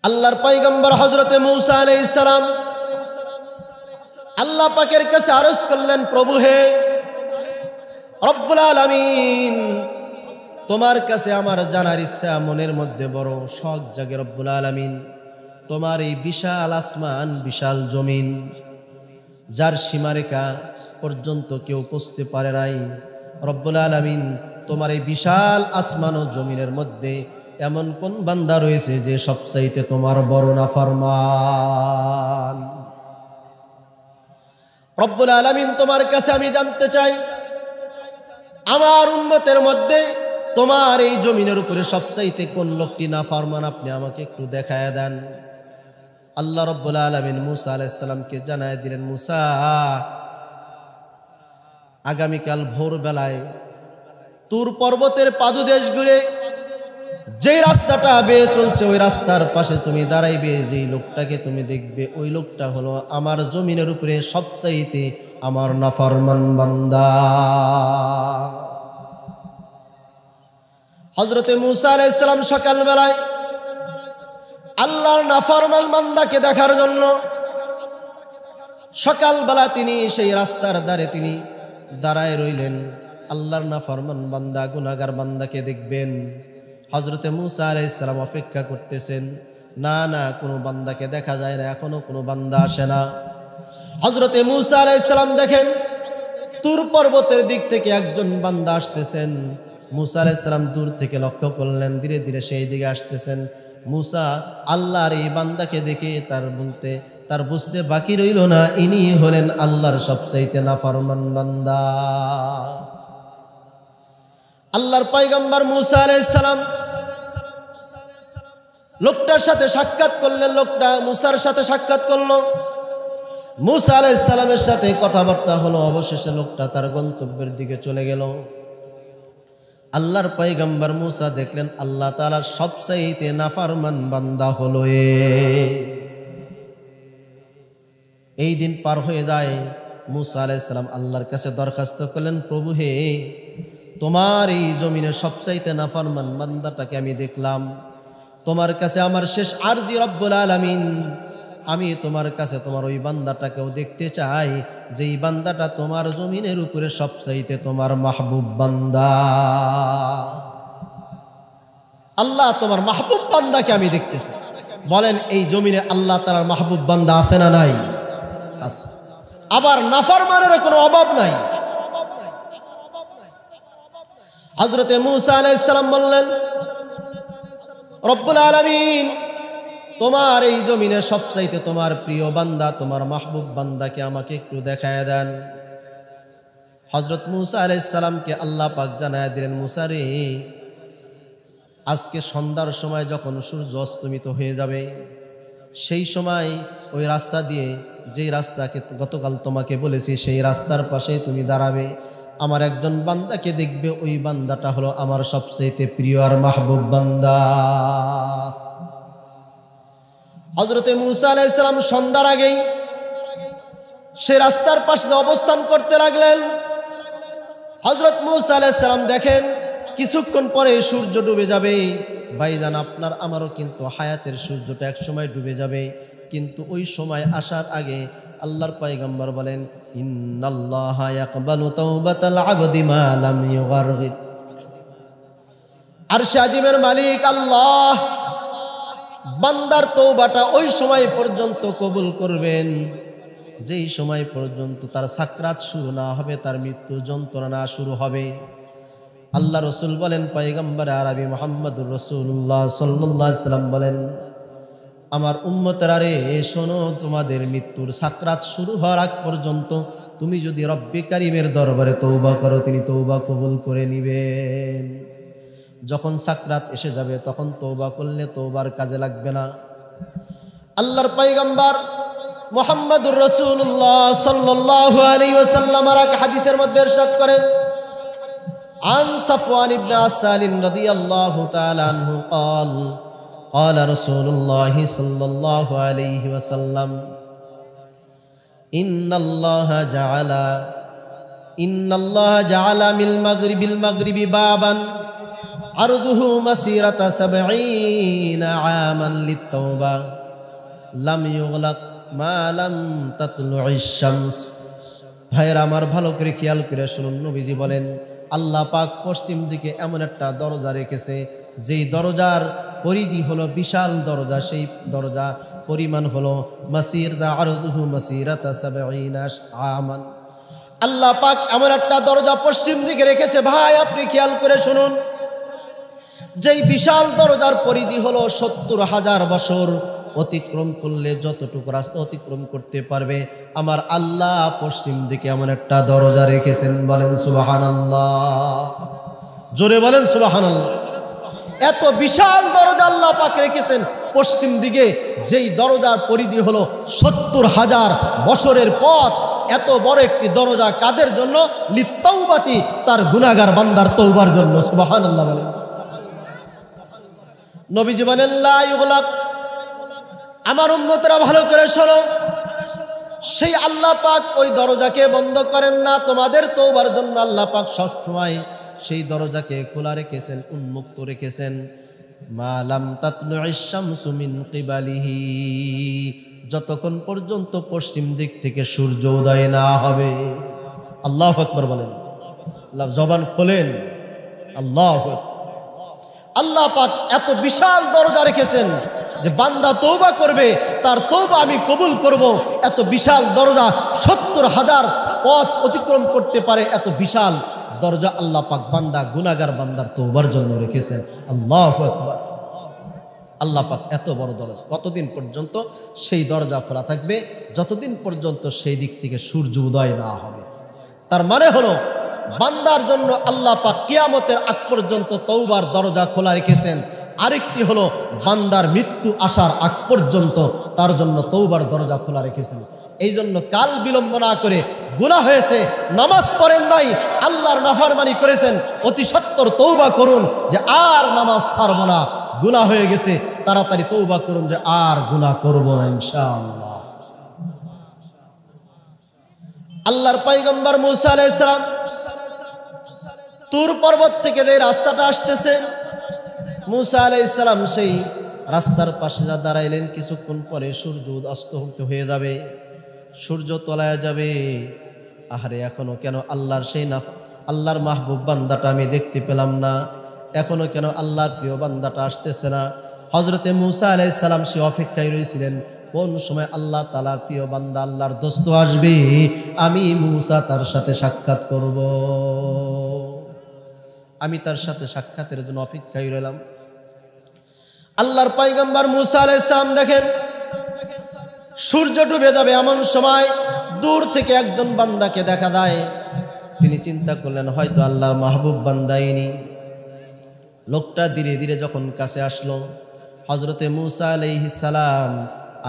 আল্লাহর পয়গম্বর হযরতে মূসা আলাইহিস সালাম আল্লাহ পাকের কাছে আরজ করলেন, প্রভু হে রব্বুল আলামিন, তোমার কাছে আমার জানার ইচ্ছা মনের মধ্যে বড় শখ জাগে। রব্বুল আলামিন, তোমার এই বিশাল আসমান, বিশাল জমিন, যার সীমারেখা পর্যন্ত কেউ পৌঁছতে পারে নাই। রব্বুল আলামিন, তোমার এই বিশাল আসমান ও জমিনের মধ্যে এমন কোন বান্দা রয়েছে যে সবচাইতে তোমার বড় নাফরমান? রব্বুল আলামিন, তোমার কাছে আমি জানতে চাই, আমার উম্মতের মধ্যে তোমার এই জমিনের উপরে সবচাইতে কোন লোকটি নাফরমান, আপনি আমাকে একটু দেখায় দেন। আল্লাহ রব্বুল আলামিন মূসা আলাইহিস সালামকে জানায় দিলেন, মূসা, আগামীকাল ভোরবেলায় তুর পর্বতের পাদদেশ ঘুরে যে রাস্তাটা বেয়ে চলছে ওই রাস্তার পাশে তুমি দাঁড়াইবে, যেই লোকটাকে তুমি দেখবে ওই লোকটা হলো আমার জমিনের উপরে সবচাইতে আমার নাফরমান বান্দা। হযরতে মূসা আলাইহিস সালাম সকালবেলায় আল্লাহর নাফরমান বান্দাকে দেখার জন্য সকালবেলা তিনি সেই রাস্তার ধারে তিনি দাঁড়ায় রইলেন। আল্লাহর নাফরমান বান্দা, গুনাহগার বান্দাকে দেখবেন। হযরতে মূসা আলাইহিস সালাম অপেক্ষা করতেছেন, না না, কোনো বান্দাকে দেখা যায় না, এখনো কোনো বান্দা আসে না। হযরতে মূসা আলাইহিস সালাম দেখেন তুর পর্বতের দিক থেকে একজন বান্দা আসতেছেন। মূসা আলাইহিস সালাম দূর থেকে লক্ষ্য করলেন, ধীরে ধীরে সেই দিকে আসতেছেন। মূসা আল্লাহর এই বান্দাকে দেখে তার বুঝতে বাকি রইল না, ইনি হলেন আল্লাহর সবচাইতে নাফরমান বান্দা। আল্লাহর পয়গম্বর মূসা আলাইহিস সালাম লোকটার সাথে সাক্ষাৎ করলেন, লোকটা মূসার সাথে সাক্ষাৎ করলো, মূসা আলাইহিস সালামের সাথে কথাবার্তা হলো। অবশেষে লোকটা তার গন্তব্যের দিকে চলে গেল। আল্লাহর পয়গম্বর মূসা দেখলেন আল্লাহ তাআলার সবচাইতে নাফরমান বান্দা হলো এই দিন পার হয়ে যায়। মূসা আলাইহিস সালাম আল্লাহর কাছে দরখাস্ত করলেন, প্রভু হে, তোমার এই জমিনের সবচাইতে নাফরমান বান্দাটাকে আমি দেখলাম, তোমার কাছে আমার শেষ আরজি রব্বুল আলামিন, আমি তোমার কাছে তোমার ওই বান্দাটাকেও দেখতে চাই, যেই বান্দাটা তোমার জমিনের উপরে সবচাইতে তোমার মাহবুব বান্দা। আল্লাহ, তোমার মাহবুব বান্দাকে আমি দেখতে চাই। বলেন, এই জমিনে আল্লাহ তাআলার মাহবুব বান্দা আছে না নাই? আছে। আবার নাফরমানের কোনো অভাব নাই। হযরতে মূসা আলাইহিস সালাম বললেন, রব্বুল আলামিন, তোমার এই জমিনে সবচাইতে তোমার প্রিয় বান্দা, তোমার মাহবুব বান্দাকে আমাকে একটু দেখায় দেন। হযরত মূসা আলাইহিস সালামকে আল্লাহ পাক জানায় দিলেন, মূসা রে, আজকে সন্ধ্যার সময় যখন সূর্য অস্তমিত হয়ে যাবে, সেই সময় ওই রাস্তা দিয়ে, যেই রাস্তাকে গতকাল তোমাকে বলেছি, সেই রাস্তার পাশে তুমি দাঁড়াবে, আমার একজন বান্দাকে দেখবে, ওই বান্দাটা হলো আমার সবচেয়ে প্রিয় আর মাহবুব বান্দা। হযরতে মূসা আলাইহিস সালাম সন্ধ্যার আগেই সে রাস্তার পাশে অবস্থান করতে লাগলেন। হযরত মূসা আলাইহিস সালাম দেখেন কিছুক্ষণ পরে সূর্য ডুবে যাবে। ভাইজান, আপনার আমারও কিন্তু হায়াতের সূর্যটা এক সময় ডুবে যাবে, কিন্তু ওই সময় আসার আগে আল্লাহর পয়গম্বর বলেন, ইন্নাল্লাহা ইয়াকবালু তাওবাতাল আবদি মা লাম ইউগারগির। আরশে আজিমের মালিক আল্লাহ বান্দার তওবাটা ওই সময় পর্যন্ত কবুল করবেন যেই সময় পর্যন্ত তার সাকরাত শুরু না হবে, তার মৃত্যু যন্ত্রণা শুরু হবে। আল্লাহ রসুল বলেন, পয়গম্বর আরবি মুহাম্মদুর রাসূলুল্লাহ সাল্লাল্লাহু আলাইহি ওয়াসাল্লাম বলেন, আমার উম্মতেরা রে, শোনো, তোমাদের মৃত্যুর সাকরাত শুরু হওয়ার আগ পর্যন্ত তুমি যদি রব্বে কারীমের দরবারে তওবা করো, তিনি তওবা কবুল করে নিবেন। যখন সাকরাত এসে যাবে তখন তওবা করলে তওবার কাজে লাগবে না। আল্লাহর পয়গম্বর মুহাম্মদুর রাসূলুল্লাহ সাল্লাল্লাহু আলাইহি ওয়াসাল্লাম এক হাদিসের মধ্যে ইরশাদ করেন, আন সাফওয়ান ইবনে আসালিন রাদিয়াল্লাহু তাআলা আনহু قال قال رسول الله صلى الله عليه وسلم إن الله جعل من المغرب بابا আরদুহু মাসিরাতা ৭০ আমান লিত-তাওবা লাম ইউগলাক মা লাম তাতলুইশ শামস। ভাইরা আমার, ভালো করে খেয়াল করে শুনুন, নবীজি বলেন আল্লাহ পাক পশ্চিম দিকে এমন একটা দরজা রেখেছে, যেই দরজার পরিধি হলো বিশাল দরজা, সেই দরজা পরিমাণ হলো মাসিরাতা আরদুহু মাসিরাতা ৭০ আমান। আল্লাহ পাক এমন একটা দরজা পশ্চিম দিকে রেখেছে। ভাই আপনি খেয়াল করে শুনুন, যেই বিশাল দরজার পরিধি হলো ৭০,০০০ বছর অতিক্রম করলে যতটুকু রাস্তা অতিক্রম করতে পারবে, আমার আল্লাহ পশ্চিম দিকে এমন একটা দরজা রেখেছেন। বলেন সুবহানাল্লাহ, জোরে বলেন সুবহানাল্লাহ। এত বিশাল দরজা আল্লাহ পাক রেখেছেন পশ্চিম দিকে, যেই দরজার পরিধি হলো ৭০,০০০ বছরের পথ। এত বড় একটি দরজা কাদের জন্য? লিত-তাওবাতি, তার গুনাহগার বান্দার তওবার জন্য। সুবহানাল্লাহ বলেন। নবীজি বলেন লা ইউগলাক, আমার উম্মতরা ভালো করে শোনো, সেই আল্লাহ পাক ওই দরজাকে বন্ধ করেন না তোমাদের তওবার জন্য। আল্লাহ পাক সবসময় সেই দরজাকে খোলা রেখেছেন, উন্মুক্ত রেখেছেন। মা লাম তাতলুইশ শামসু মিন কিবালিহি, যতক্ষণ পর্যন্ত পশ্চিম দিক থেকে সূর্য উদয় না হবে। আল্লাহু আকবার বলেন। আল্লাহ জবান খোলেন, আল্লাহু আকবার। আল্লাহ পাক এত বিশাল দরজা রেখেছেন যে বান্দা তওবা করবে, তার তওবা আমি কবুল করব। এত বিশাল দরজা, ৭০,০০০ পথ অতিক্রম করতে পারে এত বিশাল দরজা আল্লাহ পাক বান্দা গুনাহগার বান্দার তওবার জন্য রেখেছেন। আল্লাহু আকবার। আল্লাহ পাক এত বড় দরজা, কতদিন পর্যন্ত সেই দরজা খোলা থাকবে? যতদিন পর্যন্ত সেই দিক থেকে সূর্য উদয় না হবে। তার মানে হলো বান্দার জন্য আল্লাহ পাক কিয়ামতের আগ পর্যন্ত তওবার দরজা খোলা রেখেছেন। আরেকটি হলো বান্দার মৃত্যু আসার আগ পর্যন্ত তার জন্য তওবার দরজা খোলা রেখেছেন। এই জন্য কাল বিলম্ব না করে, গুনাহ হয়েছে, নামাজ পড়েন নাই, আল্লাহর নাফরমানি করেছেন, অতি সত্বর তওবা করুন যে আর নামাজ ছাড়ব না। গুনাহ হয়ে গেছে, তাড়াতাড়ি তওবা করুন যে আর গুনাহ করব না ইনশাআল্লাহ। আল্লাহর পয়গম্বর মুসা আলাইহিস সালাম তুর পর্বত থেকে যে রাস্তাটা আসতেছে, মুসা আলাইহিস সালাম সেই রাস্তার পাশে যা দাঁড়াইলেন। কিছুক্ষণ পরে সূর্য অস্ত হয়ে যাবে, সূর্য তলায় যাবে। আহারে, এখনো কেন আল্লাহর সেই আল্লাহর মাহবুব বান্দাটা আমি দেখতে পেলাম না? এখনো কেন আল্লাহর প্রিয় বান্দাটা আসতেছে না? হযরতে মুসা আলাইহিস সালাম সে অপেক্ষায় রয়েছিলেন, কোন সময় আল্লাহ তাআলার প্রিয় বান্দা আল্লাহর দোস্ত আসবে, আমি মুসা তার সাথে সাক্ষাৎ করব। আমি তার সাথে সাক্ষাতের জন্য অপেক্ষায় রইলাম। আল্লাহর পয়গম্বর মুসা আলাইহিস সালাম দেখেন সূর্য ডুবে যাবে, এমন সময় দূর থেকে একজন বান্দাকে দেখা যায়। তিনি চিন্তা করলেন হয়তো আল্লাহর মাহবুব বান্দাইনি। লোকটা ধীরে ধীরে যখন কাছে আসলো, হযরতে মুসা আলাইহিস সালাম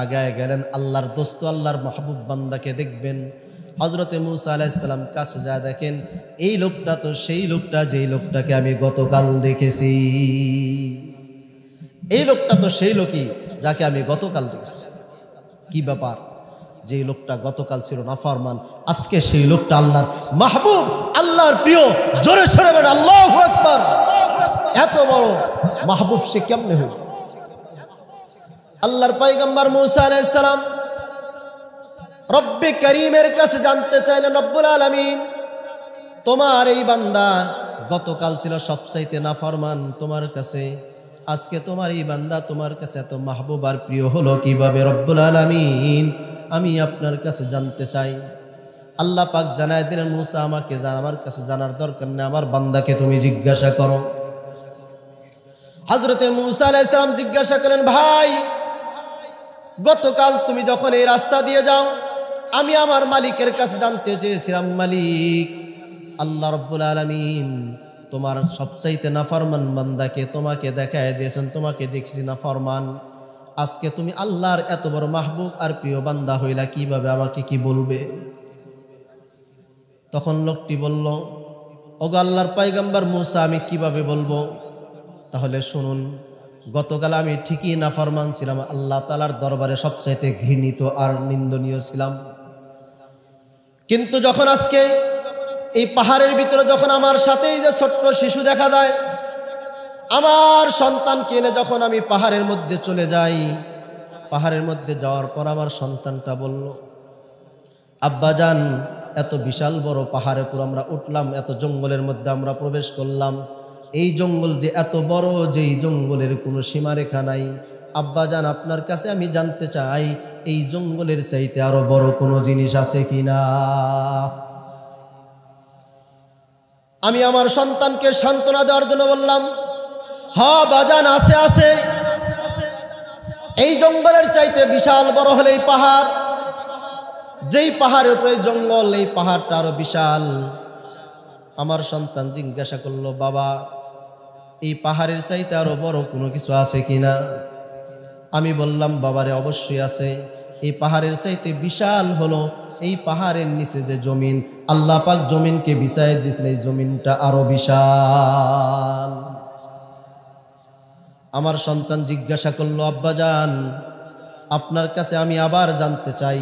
আগায় গেলেন আল্লাহর দোস্ত আল্লাহর মাহবুব বান্দাকে দেখবেন। হযরতে মুসা আলাইহিস সালাম কাছে যা দেখেন, এই লোকটা তো সেই লোকটা যেই লোকটাকে আমি গতকাল দেখেছি। এই লোকটা তো সেই লোকই যাকে আমি গতকাল দেখেছি। কি ব্যাপার? যে লোকটা গতকাল ছিল নাফরমান, আজকে সেই লোকটা আল্লাহর মাহবুব, আল্লাহর প্রিয়। জোরে সরে বলেন আল্লাহু আকবার। এত বড় মাহবুব সে কেমনে হলো? আল্লাহর পয়গম্বর মুসা আলাইহিস সালাম রব্বে করিমের কাছে জানতে চাইলেন, রব্বুল আলামিন, তোমার এই বান্দা গতকাল ছিল সবচাইতে নাফরমান তোমার কাছে, আজকে তোমার এই বান্দা তোমার কাছে এত মাহবুব আর প্রিয় হলো কিভাবে? রব্বুল আলামিন, আমি আপনার কাছে জানতে চাই। আল্লাহ পাক জানায় দিলেন, মুসা আমাকে আমার কাছে জানার দরকার নেই, আমার বান্দাকে তুমি জিজ্ঞাসা করো। হযরতে মুসা আলাইহিস সালাম জিজ্ঞাসা করেন, ভাই গতকাল তুমি যখন এই রাস্তা দিয়ে যাও, আমি আমার মালিকের কাছে জানতে চেয়েছিলাম, মালিক আল্লাহ রব্বুল আলামিন তোমার সবচাইতে নাফরমান বান্দাকে তোমাকে দেখায় দিয়েছেন, তোমাকে দেখছি নাফরমান, আজকে তুমি আল্লাহর এত বড় মাহবুব আর প্রিয় বান্দা হইলা কিভাবে? আমাকে কি বলবে? তখন লোকটি বলল, ওগো আল্লাহর পয়গম্বর মুসা, আমি কিভাবে বলবো? তাহলে শুনুন, গতকাল আমি ঠিকই নাফরমান ছিলাম, আল্লাহ তাআলার দরবারে সবচাইতে ঘৃণিত আর নিন্দনীয় ছিলাম। কিন্তু যখন আজকে এই পাহাড়ের ভিতরে যখন আমার সাথে এই যে ছোট্ট শিশু দেখা যায়, আমার সন্তানকে এনে যখন আমি পাহাড়ের মধ্যে চলে যাই, পাহাড়ের মধ্যে যাওয়ার পর আমার সন্তানটা বলল, আব্বাজান, এত বিশাল বড় পাহাড়ের উপর আমরা উঠলাম, এত জঙ্গলের মধ্যে আমরা প্রবেশ করলাম, এই জঙ্গল যে এত বড়, যে এই জঙ্গলের কোনো সীমারেখা নাই। আব্বাজান, আপনার কাছে আমি জানতে চাই, এই জঙ্গলের চাইতে আরো বড় কোনো জিনিস আছে কিনা? আমি আমার সন্তানকে সান্ত্বনা দেওয়ার জন্য বললাম, হ্যাঁ বাজান, আছে আছে, এই জঙ্গলের চাইতে বিশাল বড় হলে এই পাহাড়, যেই পাহাড়ের উপরে জঙ্গল, এই পাহাড়টা আরো বিশাল। আমার সন্তান জিজ্ঞাসা করলো, বাবা, এই পাহাড়ের চাইতে আরো বড় কোনো কিছু আছে কিনা? আমি বললাম, বাবারে, অবশ্যই আছে। এই পাহাড়ের চাইতে বিশাল হলো এই পাহাড়ের নিচে যে জমিন, আল্লাহ পাক জমিনকে বিছায় দিয়েছেন, এই জমিনটা আরো বিশাল। আমার সন্তান জিজ্ঞাসা করলো, আব্বাজান, আপনার কাছে আমি আবার জানতে চাই,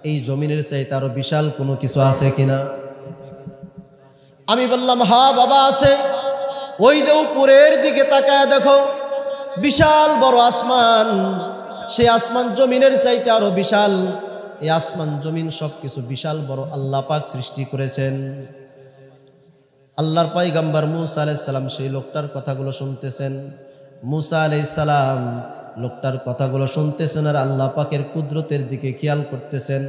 এই জমিনের চাইতে আরো বিশাল কোনো কিছু আছে কিনা? আমি বললাম, হ্যাঁ বাবা, আছে। ওই যে উপরের দিকে তাকায় দেখো, বিশাল বড় আসমান, সেই আসমান জমিনের চাইতে আরো বিশাল। এই আসমান জমিন সবকিছু বিশাল বড় আল্লাহ পাক সৃষ্টি করেছেন। আল্লাহর পয়গম্বর মুসা আলাইহিস সালাম সেই লোকটার কথাগুলো শুনতেছেন। মুসা আলাইহিস সালাম লোকটার কথাগুলো শুনতেছেন আর আল্লাহ পাকের কুদরতের দিকে খেয়াল করতেছেন।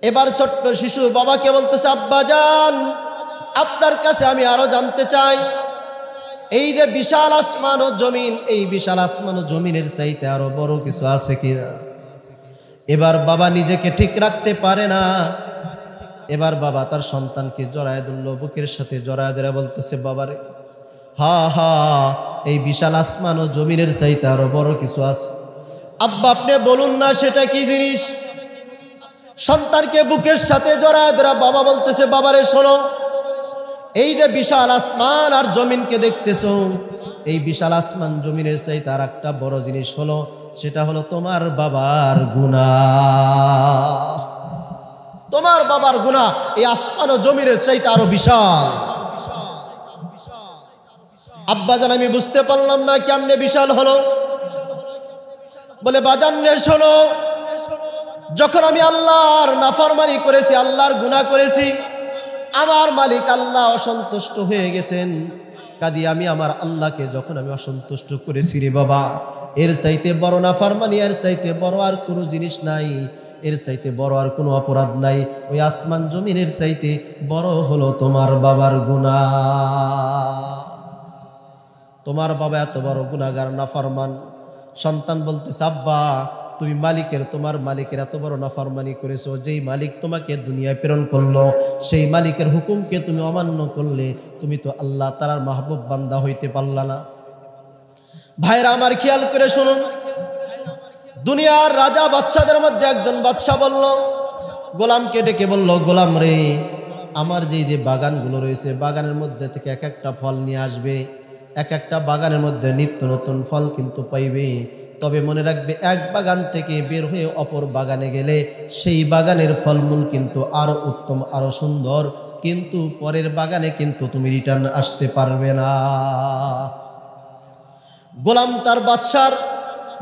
এবার ছোট্ট শিশু বাবাকে বলতেছে, আব্বাজান, আপনার কাছে আমি আরো জানতে চাই, এই যে বিশাল আসমান ও জমিন, এই বিশাল আসমান ও জমিনের চাইতে আরো বড় কিছু আছে কিনা? এবার বাবা নিজেকে ঠিক রাখতে পারে না। এবার বাবা তার সন্তানকে জড়ায় ধরল, বুকের সাথে জড়ায় ধরে বলতেছে, বাবারে, হা হা, এই বিশাল আসমান ও জমিনের চাইতে আরো বড় কিছু আছে। আব্বা, আপনি বলুন না সেটা কি জিনিস? সন্তানকে বুকের সাথে জড়ায় ধরে বাবা বলতেছে, বাবারে শোনো, এই যে বিশাল আসমান আর জমিনকে দেখতেছো, এই বিশাল আসমান জমিনের চাইতে আর একটা বড় জিনিস হলো, সেটা হলো তোমার বাবার গুনাহ। তোমার বাবার গুনাহ এই আসমান ও জমিনের চাইতে আরো বিশাল। আব্বাজান, আমি বুঝতে পারলাম না কেমনে বিশাল হলো। বলে, বাজান রে শোনো, যখন আমি আল্লাহর নাফরমানি করেছি, আল্লাহর গুনাহ করেছি, আমার মালিক আল্লাহ অসন্তুষ্ট হয়ে গেছেন। কাদি আমি আমার আল্লাহকে যখন আমি অসন্তুষ্ট করেছি রে বাবা, এর চাইতে বড় নাফরমানি, এর চাইতে বড় আর কোনো জিনিস নাই, এর চাইতে বড় আর কোনো অপরাধ নাই। ওই আসমান জমিনের চাইতে বড় হলো তোমার বাবার গুনাহ। তোমার বাবা এত বড় গুনাহগার, নাফরমান। সন্তান বলতেছে, আব্বা, তুমি মালিকের, তোমার মালিকের এত বড় নাফরমানি করেছো, যেই মালিক তোমাকে দুনিয়ায় প্রেরণ করলো, সেই মালিকের হুকুমকে তুমি অমান্য করলে, তুমি তো আল্লাহ তাআলার মাহবুব বান্দা হইতে পারলা না। ভাইরা আমার, খেয়াল করে শুনুন, দুনিয়ার রাজা বাদশাদের মধ্যে একজন বাদশা বলল, গোলামকে ডেকে বলল, গোলাম রে, আমার যেই যে বাগানগুলো রয়েছে, বাগানের মধ্যে থেকে এক একটা ফল নিয়ে আসবে, এক একটা বাগানের মধ্যে নিত্য নতুন ফল কিন্তু পাইবে। তবে মনে রাখবে, এক বাগান থেকে বের হয়ে অপর বাগানে গেলে সেই বাগানের ফলমূল কিন্তু আরো উত্তম, আরো সুন্দর, কিন্তু পরের বাগানে কিন্তু তুমি রিটার্ন আসতে পারবে না। গোলাম তার বাদশার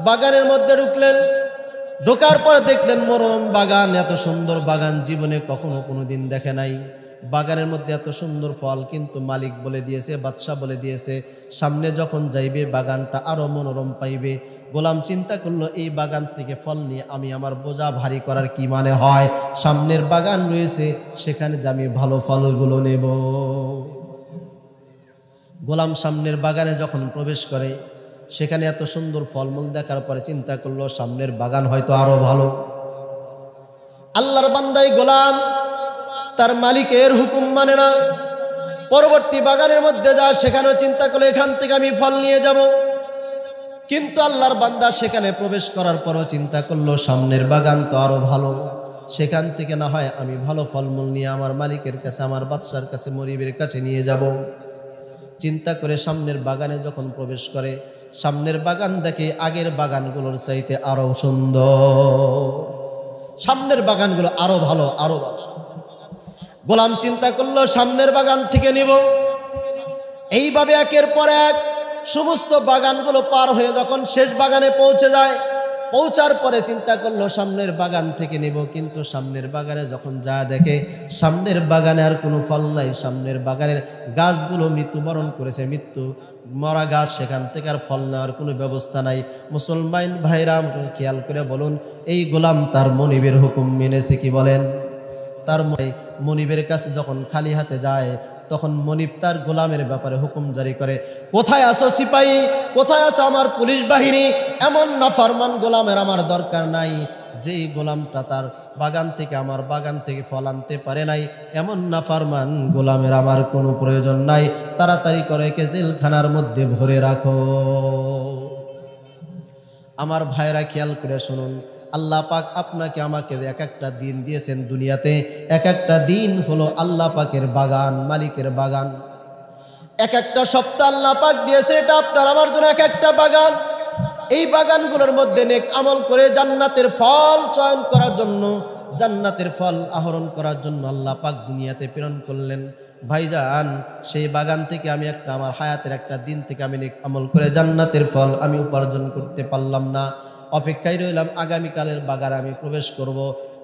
বাগানের মধ্যে ঢুকলেন, ঢোকার পরে দেখলেন মনোরম বাগান, এত সুন্দর বাগান জীবনে কখনো কোনোদিন দেখে নাই। বাগানের মধ্যে এত সুন্দর ফল, কিন্তু মালিক বলে দিয়েছে, বাদশা বলে দিয়েছে, সামনে যখন যাইবে বাগানটা আরো মনোরম পাইবে। গোলাম চিন্তা করলো, এই বাগান থেকে ফল নিয়ে আমি আমার বোঝা ভারী করার কি মানে হয়? সামনের বাগান রয়েছে, সেখানে যে আমি ভালো ফলগুলো নেব। গোলাম সামনের বাগানে যখন প্রবেশ করে, সেখানে এত সুন্দর ফলমূল দেখার পরে চিন্তা করলো, সামনের বাগান হয়তো আরো ভালো। আল্লাহর বান্দাই গোলাম তার মালিকের হুকুম মানে না, পরবর্তী বাগানের মধ্যে যা, সেখানেও চিন্তা করলো এখান থেকে আমি ফল নিয়ে যাব। কিন্তু আল্লাহর বান্দা সেখানে প্রবেশ করার পরও চিন্তা করলো, সামনের বাগান তো আরো ভালো, সেখান থেকে না হয় আমি ভালো ফলমূল নিয়ে আমার মালিকের কাছে, আমার বাদশার কাছে, মরিবের কাছে নিয়ে যাব। চিন্তা করে সামনের বাগানে যখন প্রবেশ করে, সামনের বাগান দেখে আগের বাগানগুলোর চাইতে আরো সুন্দর, সামনের বাগানগুলো আরো ভালো, আরো ভালো। গোলাম চিন্তা করলো, সামনের বাগান থেকে নিব। এইভাবে একের পর এক সমস্ত বাগানগুলো পার হয়ে যখন শেষ বাগানে পৌঁছে যায়, পৌঁছার পরে চিন্তা করলো সামনের বাগান থেকে নেব, কিন্তু সামনের বাগানে যখন যা দেখে সামনের বাগানে আর কোনো ফল নাই, সামনের বাগানের গাছগুলো মৃত্যুবরণ করেছে, মৃত্যু মরা গাছ, সেখান থেকে আর ফল নেওয়ার কোনো ব্যবস্থা নাই। মুসলমান ভাইরা খেয়াল করে বলুন, এই গোলাম তার মনিবের হুকুম মেনেছে কি বলেন? তার মনিবের কাছে যখন খালি হাতে যায় তখন মনিব তার গোলামের ব্যাপারে হুকুম জারি করে, কোথায় আসো সিপাহী, কোথায় আসো আমার পুলিশ বাহিনী, এমন নাফরমান গোলামের আমার দরকার নাই। যেই গোলামটা তার বাগান থেকে আমার বাগান থেকে ফল আনতে পারে নাই, এমন নাফরমান গোলামের আমার কোনো প্রয়োজন নাই, তাড়াতাড়ি করে একে জেলখানার মধ্যে ভরে রাখো। আমার ভাইরা খেয়াল করে শুনুন, আল্লাহ পাক আপনাকে আমাকে এক একটা দিন দিয়েছেন দুনিয়াতে, এক একটা দিন হলো আল্লাহ পাকের বাগান, মালিকের বাগান। এক একটা সপ্তাহ আল্লাহ পাক দিয়েছে, এটা আপনার আমার জন্য এক একটা বাগান। এই বাগানগুলোর মধ্যে নেক আমল করে জান্নাতের ফল চয়ন করার জন্য, জান্নাতের ফল আহরণ করার জন্য আল্লাহ পাক দুনিয়াতে প্রেরণ করলেন। ভাইজান, সেই বাগান থেকে আমি একটা আমার হায়াতের একটা দিন থেকে আমি নেক আমল করে জান্নাতের ফল আমি উপার্জন করতে পারলাম না, অপেক্ষায় রইলাম আগামীকালের বাগানে আমি প্রবেশ করব।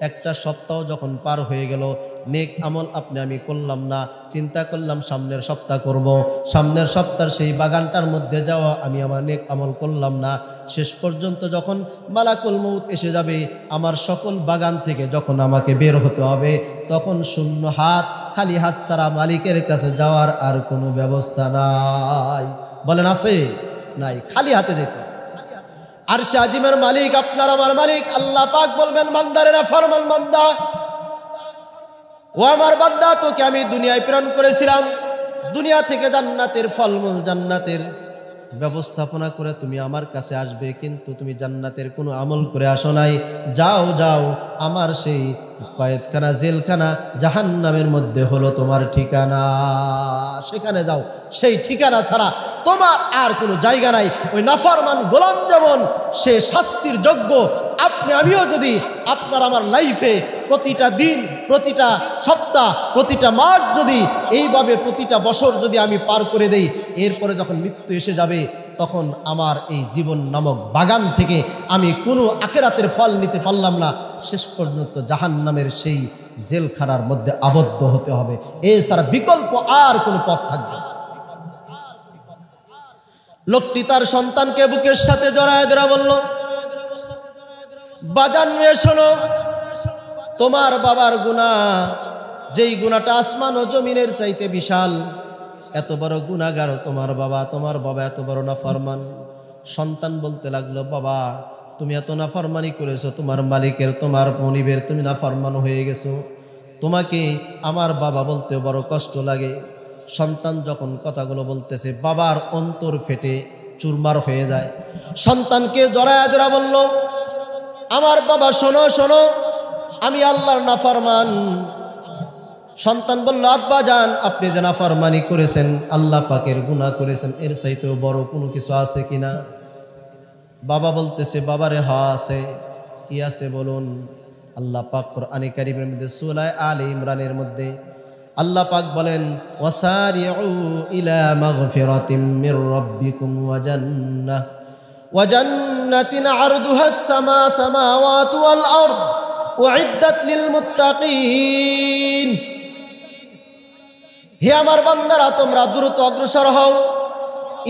একটা সপ্তাহ যখন পার হয়ে গেল, নেক আমল আমি করলাম না, চিন্তা করলাম সামনের সপ্তাহ করব, সামনের সপ্তাহের সেই বাগানটার মধ্যে যাওয়া আমি আমার নেক আমল করলাম না। শেষ পর্যন্ত যখন মালাকুল মউত এসে যাবে, আমার সকল বাগান থেকে যখন আমাকে বের হতে হবে, তখন শূন্য হাত, খালি হাত ছাড়া মালিকের কাছে যাওয়ার আর কোনো ব্যবস্থা নাই। বলেন আছে? নাই, খালি হাতে যেত। আরশে আজিমের মালিক আপনার আমার মালিক আল্লাহ পাক বলবেন, বান্দারে না ফরমান বান্দা, ও আমার বান্দা, তোকে আমি দুনিয়ায় প্রেরণ করেছিলাম, দুনিয়া থেকে জান্নাতের ফলমূল, জান্নাতের ব্যবস্থাপনা করে তুমি আমার কাছে আসবে, কিন্তু তুমি জান্নাতের কোনো আমল করে আসো নাই। যাও যাও, আমার সেই কয়েদখানা, জেলখানা, জাহান্নামের মধ্যে হলো তোমার ঠিকানা, সেখানে যাও। সেই ঠিকানা ছাড়া তোমার আর কোনো জায়গা নাই। ওই নাফরমান গোলাম যেমন সে শাস্তির যোগ্য, আপনি আমিও যদি আপনার আমার লাইফে প্রতিটা দিন, প্রতিটা সপ্তাহ, প্রতিটা মাস যদি এইভাবে প্রতিটা বছর যদি আমি পার করে দেই, এরপরে যখন মৃত্যু এসে যাবে, তখন আমার এই জীবন নামক বাগান থেকে আমি কোনো আখিরাতের ফল নিতে পারলাম না, শেষ পর্যন্ত জাহান্নামের সেই জেলখানার মধ্যে আবদ্ধ হতে হবে। এছাড়া বিকল্প আর কোনো পথ থাকবে না। লোকটি তার সন্তানকে বুকের সাথে জড়ায় ধরে বলল, বাজান রে শোনো, তোমার বাবার গুনাহ, যেই গুনাহটা আসমান ও জমিনের চাইতে বিশাল, এত বড় গুনাহগার তোমার বাবা এত বড় নাফরমান। সন্তান বলতে লাগলো, বাবা তুমি এত নাফরমানি করেছো, তোমার মালিকের, তোমার মনিবের তুমি নাফরমান হয়ে গেছো, তোমাকে আমার বাবা বলতে বড় কষ্ট লাগে। সন্তান যখন কথাগুলো বলতেছে, বাবার অন্তর ফেটে চুরমার হয়ে যায়। সন্তানকে জড়ায় ধরে বলল, আমার বাবা শোনো শোনো, আমি আল্লাহর নাফরমান। সন্তান বলল, আব্বা জান, আপনি যে নাফরমানি করেছেন, আল্লাহ পাকের গুনাহ করেছেন, এর চাইতেও বড় কোনো কিছু আছে কিনা? বাবা বলতেছে, বাবারে হ্যাঁ আছে। কি আছে বলুন? আল্লাহ পাক কোরআনে কারীমের মধ্যে সূরা আলে ইমরানের মধ্যে আল্লাহ পাক বলেন, ওয়াসারিউ ইলা মাগফিরাতিম মির রাব্বিকুম ওয়া জান্নাতিন আরদুহাস সামাওয়াতু ওয়াল আরদ উইদ্দাত লিল মুত্তাকিন। হে আমার বান্দারা, তোমরা দ্রুত অগ্রসর হও,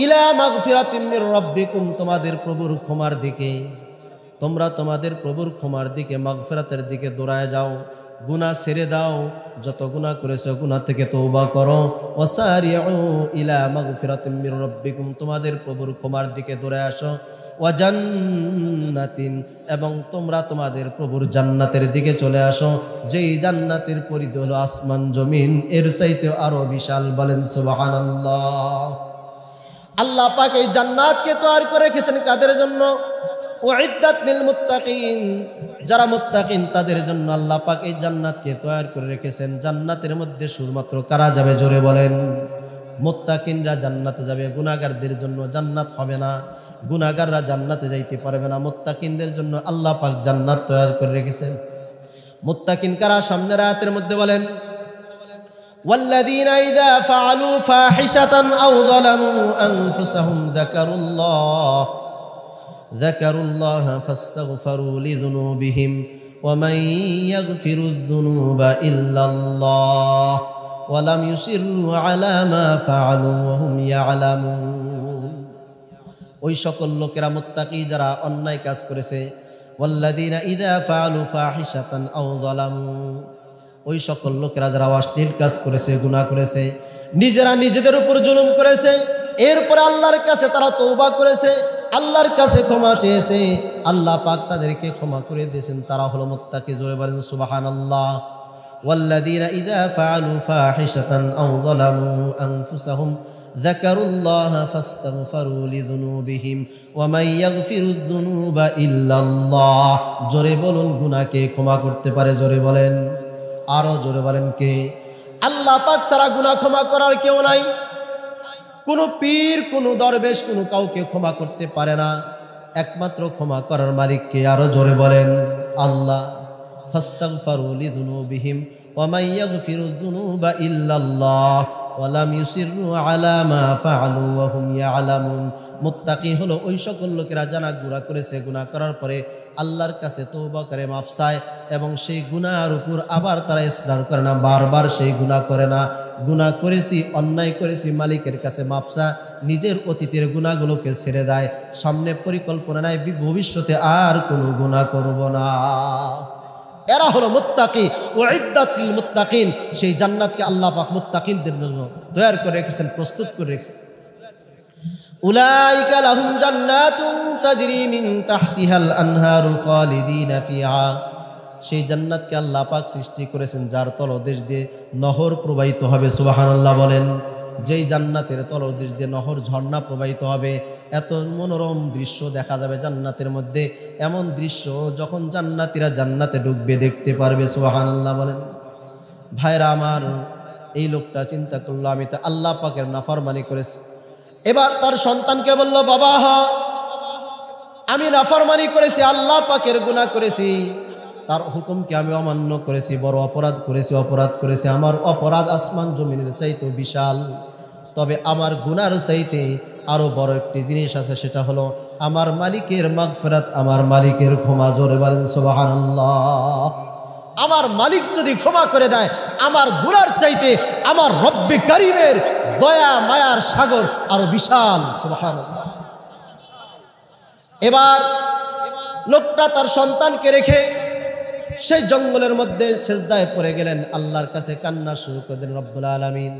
ইলা মাগফিরাতিম মির রাব্বিকুম, তোমাদের প্রভুর ক্ষমার দিকে। তোমরা তোমাদের প্রভুর ক্ষমার দিকে, মাগফিরাতের দিকে দৌড়ায় যাও, গুনাহ ছেড়ে দাও, যত গুনাহ করেছো গুনাহ থেকে তওবা করো। ওয়াসারিউ ইলা মাগফিরাতিম মির রাব্বিকুম, তোমাদের প্রভুর ক্ষমার দিকে দৌড়ায় আসো। ওয়া জান্নাতিন, এবং তোমরা তোমাদের প্রভুর জান্নাতের দিকে চলে আসো, যেই জান্নাতের পরিধি হলো আসমান জমিন এর চাইতে আরো বিশাল। বলেন সুবহানাল্লাহ। আল্লাহ পাক এই জান্নাতকে তৈরি করে রেখেছেন কাদের জন্য? উইদ্দাত লিল মুত্তাকিন, যারা মুত্তাকিন তাদের জন্য আল্লাহ পাক এই জান্নাতকে তৈরি করে রেখেছেন। জান্নাতের মধ্যে শুধুমাত্র কারা যাবে? জোরে বলেন। মুত্তাকিনরা জান্নাতে যাবে, গুনাহগারদের জন্য জান্নাত হবে না। গুনাহগাররা জান্নাতে যাইতে পারবে না, মুত্তাকিনদের জন্য আল্লাহ পাক জান্নাত তৈরি করে রেখেছেন। মুত্তাকিন কারা? সামনের আয়াতের মধ্যে বলেন, والذين إذا فعلوا فاحشة أو ظلموا أنفسهم ذكروا الله فاستغفروا لذنوبهم ومن يغفر الذنوب إلا الله ولم يصروا على ما فعلوا وهم يعلمون ওই সকল লোকেরা মুত্তাকি যারা অন্যায় কাজ করেছে ওয়াল্লাযীনা ইযা ফাআলু ফাহিশাতান আও যালামু ওই সকল লোকেরা যারা অশ্লীল কাজ করেছে গুনাহ করেছে নিজেরা নিজেদের উপর জুলুম করেছে এরপর আল্লাহর কাছে তারা তওবা করেছে আল্লাহর কাছে ক্ষমা চেয়েছে আল্লাহ পাক তাদেরকে ক্ষমা করে দিয়েছেন তারা হলো মুত্তাকি জোরে বলেন সুবহানাল্লাহ ওয়াল্লাযীনা ইযা ফাআলু ফাহিশাতান আও যালামু আনফুসাহুম ذكروا الله فاستغفروا لذنوبهم ومن يغفر الذنوب إلا الله জোরে বলুন গুনাহকে ক্ষমা করতে পারে জোরে বলেন আরো জোরে বলেন কে আল্লাহ পাক ছাড়া গুনাহ ক্ষমা করার কেউ নাই কোন পীর কোন দরবেশ কোন কাউকে ক্ষমা করতে পারে না একমাত্র ক্ষমা করার মালিক কে আরো জোরে বলেন আল্লাহ ফাস্তাগফিরু লিযুনুবিহিম ওয়া মান ইয়াগফিরুয যুনুবা ইল্লাল্লাহ ওয়া লাম ইউসিররু আলা মা ফাআলু ওয়া হুম ইয়ালামুন মুত্তাকি হলো ওই সকল লোকেরা যারা গুনাহ করেছে গুনাহ করার পরে আল্লাহর কাছে তওবা করে মাফ চায় এবং সেই গুনাহের উপর আবার তারা ইসরার করে না বারবার সেই গুনাহ করে না গুনাহ করেছি অন্যায় করেছি মালিকের কাছে মাফ চায় নিজের অতীতের গুনাহগুলোকে ছেড়ে দেয় সামনে পরিকল্পনা নাই ভবিষ্যতে আর কোনো গুনাহ করব না এরা হলো মুত্তাকি উইদ্দাত লিল মুত্তাকিন সেই জান্নাতকে আল্লাহ পাক মুত্তাকিনদের জন্য তৈরি করে রেখেছেন প্রস্তুত করে রেখেছেন উলাইকা লাহুম জান্নাতুন তাজরি মিন তাহতিহাল আনহারু খালিদিনা ফিহা সেই জান্নাতকে আল্লাহ পাক সৃষ্টি করেছেন যার তলদেশ দিয়ে নহর প্রবাহিত হবে সুবহানাল্লাহ বলেন যেই জান্নাতের তলদেশ দিয়ে নহর ঝর্ণা প্রবাহিত হবে এত মনোরম দৃশ্য দেখা যাবে জান্নাতের মধ্যে এমন দৃশ্য যখন জান্নাতীরা জান্নাতে ঢুকবে দেখতে পারবে সুবহানাল্লাহ বলেন ভাইরা আমার এই লোকটা চিন্তা করলো আমি তো আল্লাহ পাকের নাফরমানি করেছি এবার তার সন্তানকে বলল বাবা আমি নাফরমানি করেছি আল্লাহ পাকের গুনাহ করেছি তার হুকুমকে আমি অমান্য করেছি বড় অপরাধ করেছি আমার অপরাধ আসমান জমিনের চাইতে বিশাল তবে আমার গুনার চাইতে আরো বড় একটি জিনিস আছে সেটা হলো আমার মালিকের মাগফিরাত আমার মালিকের ক্ষমা জোরে বলেন সুবহানাল্লাহ আমার মালিক যদি ক্ষমা করে দেয় আমার গুনার চাইতে আমার রব্বে কারীমের দয়া মায়ার সাগর আরো বিশাল সুবহানাল্লাহ এবার লোকটা তার সন্তানকে রেখে সেই জঙ্গলের মধ্যে সেজদায় পড়ে গেলেন আল্লাহর কাছে কান্না শুরু করে দিলেন রব্বুল আলামিন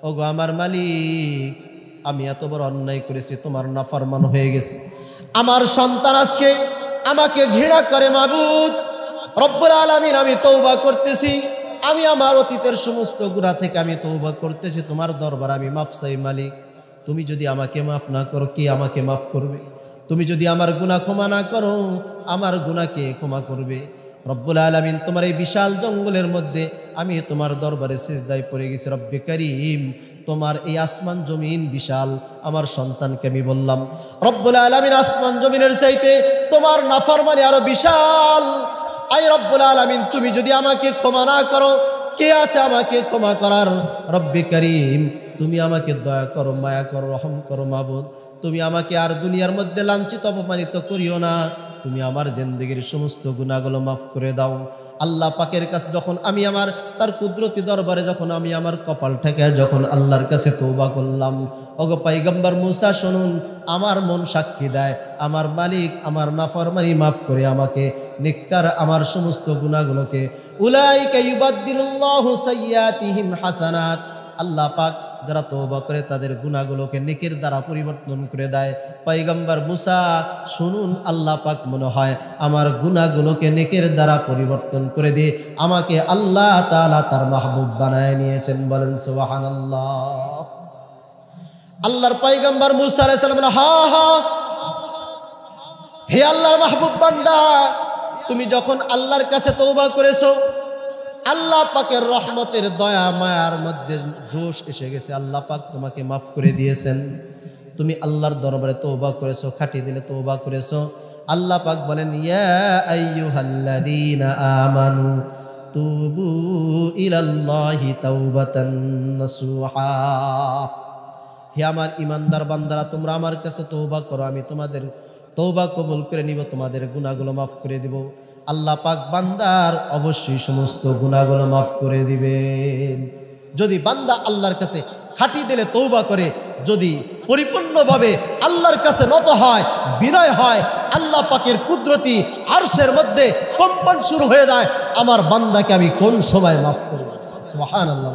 ওগো আমার মালিক আমি এত বড় অন্যায় করেছি তোমার নাফরমান হয়ে গেছি আমার সন্তান আজকে আমাকে ঘৃণা করে মাবুদ রব্বুল আলামিন আমি তওবা করতেছি আমি আমার অতীতের সমস্ত গুনাহ থেকে আমি তওবা করতেছি তোমার দরবারে আমি মাফ চাই মালিক তুমি যদি আমাকে মাফ না করো কে আমাকে মাফ করবে তুমি যদি আমার গুনাহ ক্ষমা না করো আমার গুনাহকে ক্ষমা করবে রব্বুল আলামিন তোমার এই বিশাল জঙ্গলের মধ্যে আমি তোমার দরবারে সিজদায় পড়ে গেছি রব্বে কারীম তোমার এই আসমান জমিন বিশাল আমার সন্তানকে আমি বললাম রব্বুল আলামিন আসমান জমিনের চাইতে তোমার নাফরমানি আরো বিশাল আই রব্বুল আলামিন তুমি যদি আমাকে ক্ষমা না করো কে আছে আমাকে ক্ষমা করার রব্বে কারীম তুমি আমাকে দয়া করো মায়া করো রহম করো মাবুদ তুমি আমাকে আর দুনিয়ার মধ্যে লাঞ্ছিত অপমানিত করিও না তুমি আমার জিন্দেগীর সমস্ত গুনাহগুলো মাফ করে দাও আল্লাহ পাকের কাছে যখন আমি আমার তার কুদরতি দরবারে যখন আমি আমার কপাল ঠেকে যখন আল্লাহর কাছে তওবা করলাম ওগো পয়গম্বর মুসা শুনুন আমার মন সাক্ষী দেয় আমার মালিক আমার নাফরমানি মাফ করে আমাকে নেককার আমার সমস্ত গুনাহগুলোকে উলাইকা ইউবাদদিলুল্লাহু সাইয়্যাতিহিম হাসানাত আল্লাহ পাক যারা তওবা করে তাদের গুনাহগুলোকে নেকের দ্বারা পরিবর্তন করে দেয় পয়গম্বর মুসা শুনুন আল্লাহ পাক মনে হয় আমার গুনাহগুলোকে নেকের দ্বারা পরিবর্তন করে দিয়ে আমাকে আল্লাহ তাআলা তার মাহবুব বানায় নিয়েছেন বলেন সুবহানাল্লাহ আল্লাহর পয়গম্বর মুসা আলাইহিস সালাম বলে হা হে আল্লাহর মাহবুব বান্দা তুমি যখন আল্লাহর কাছে তওবা করেছো আল্লাহ পাকের রহমতের দয়া মায়ার মধ্যে জোশ এসে গেছে আল্লাহ পাক তোমাকে মাফ করে দিয়েছেন তুমি আল্লাহর দরবারে তওবা করেছো খাঁটি দিলে তওবা করেছো আল্লাহ পাক বলেন ইয়া আইয়ুহাল্লাযীনা আমানু তুবু ইলাল্লাহি তাওবাতান নাসুহা। হে আমার ইমানদার বান্দারা, তোমরা আমার কাছে তওবা করো, আমি তোমাদের তওবা কবুল করে নিব, তোমাদের গুনাহগুলো মাফ করে দিব। আল্লাহ পাক বান্দার অবশ্যই সমস্ত গুনাহগুলো মাফ করে দিবেন। যদি বান্দা আল্লাহর কাছে খাঁটি দিলে তওবা করে, যদি পরিপূর্ণভাবে আল্লাহর কাছে নত হয়, বিনয় হয়, আল্লাহ পাকের কুদরতি আরশের মধ্যে কম্পন শুরু হয়ে যায়, আমার বান্দাকে আমি কোন সময় মাফ করব। সুবহানাল্লাহ।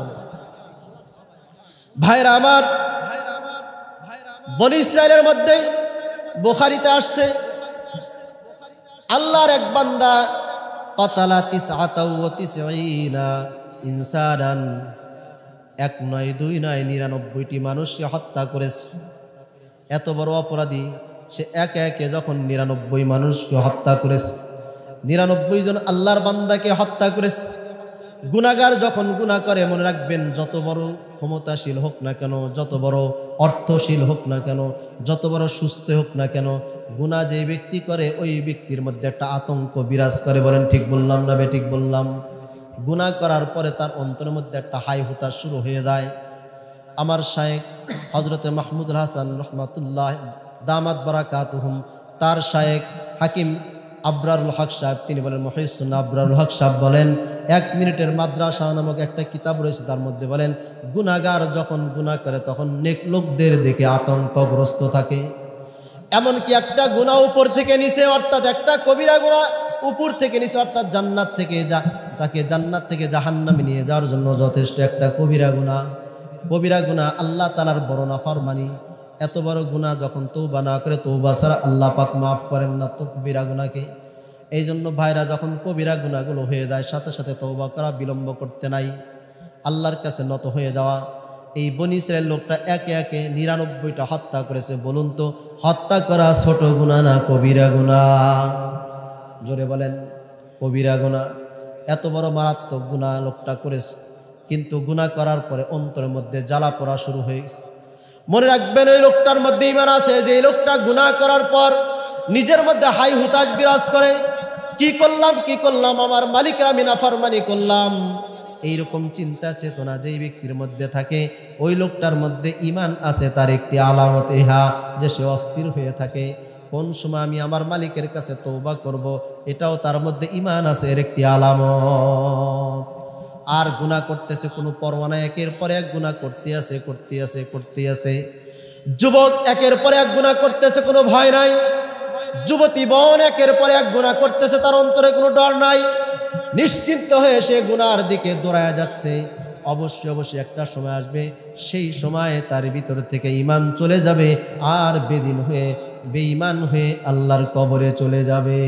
ভাইরা আমার, বনী ইসরাইলের মধ্যে বুখারীতে আসছে, আল্লাহর এক বান্দা কাতালা 99 ইনসানান, 1 নয় 2 নয় 99টি মানুষকে হত্যা করেছে। এত বড় অপরাধী সে একে একে যখন 99 মানুষকে হত্যা করেছে, 99 জন আল্লাহর বান্দাকে হত্যা করেছে। গুনাহগার যখন গুনাহ করে, মনে রাখবেন, যত বড় ক্ষমতাশীল হোক না কেন, যত বড় অর্থশীল হোক না কেন, যত বড় সুস্থ হোক না কেন, গুনাহ যে ব্যক্তি করে ওই ব্যক্তির মধ্যে একটা আতঙ্ক বিরাজ করে। বলেন ঠিক বললাম না ঠিক বললাম? গুনাহ করার পরে তার অন্তরের মধ্যে একটা হাই হুতাশ শুরু হয়ে যায়। আমার শায়েখ হযরতে মাহমুদুল হাসান রহমাতুল্লাহ দামাত বারাকাতুহুম, তার শায়েখ হাকিম আবরারুল হক সাহেব, তিনি বলেন, মুহিসুন আবরারুল হক সাহেব বলেন, 1 মিনিটের মাদ্রাসা নামক একটা কিতাব রয়েছে, তার মধ্যে বলেন, গুনাহগার যখন গুনাহ করে তখন নেক লোকদের দেখে আতঙ্কগ্রস্ত থাকে। এমনকি একটা গুনাহ উপর থেকে নিচে, অর্থাৎ একটা কবিরা গুনাহ উপর থেকে নিচে, অর্থাৎ জান্নাত থেকে তাকে জান্নাত থেকে জাহান্নামে নিয়ে যাওয়ার জন্য যথেষ্ট একটা কবিরা গুনাহ। কবিরা গুনাহ আল্লাহ তাআলার বড় নাফরমানি। এত বড় গুনাহ যখন তওবা না করে, তওবা ছাড়া আল্লাহ পাক মাফ করেন না তো কবিরা গুনাহকে। এই জন্য ভাইরা, যখন কবিরা গুনাহগুলো হয়ে যায়, সাথে সাথে তওবা করা, বিলম্ব করতে নাই, আল্লাহর কাছে নত হয়ে যাওয়া। এই বনী ইসরাইল লোকটা একে একে 99টা হত্যা করেছে। বলুন তো, হত্যা করা ছোট গুনাহ না কবিরা গুনাহ? জোরে বলেন, কবিরা গুনাহ। এত বড় মারাত্মক গুনাহ লোকটা করেছে, কিন্তু গুনাহ করার পরে অন্তরের মধ্যে জ্বালা পোড়া শুরু হয়ে গেছে। মনে রাখবেন, ওই লোকটার মধ্যে ঈমান আছে, যে এই লোকটা গুনাহ করার পর নিজের মধ্যে হাই হুতাশ বিরাজ করে, কি করলাম, আমার মালিকের আমি নাফরমানি করলাম, এইরকম চিন্তা চেতনা যেই ব্যক্তির মধ্যে থাকে, ওই লোকটার মধ্যে ঈমান আছে। তার একটি আলামত ইহা, যে সে অস্থির হয়ে থাকে, কোন সময় আমি আমার মালিকের কাছে তওবা করব, এটাও তার মধ্যে ঈমান আছে, এর একটি আলামত। আর গুনাহ করতেছে কোনো পরোয়া নাই, একের পর এক গুনাহ করতে আছে। যুবক একের পর এক গুনাহ করতেছে, কোনো ভয় নাই। যুবতী বোন একের পর এক গুনাহ করতেছে, তার অন্তরে কোনো ডর নাই, নিশ্চিন্ত হয়ে সে গুনার দিকে দৌড়ায়া যাচ্ছে। অবশ্যই একটা সময় আসবে, সেই সময়ে তার ভিতর থেকে ঈমান চলে যাবে, আর বেঈমান হয়ে আল্লাহর কবরে চলে যাবে।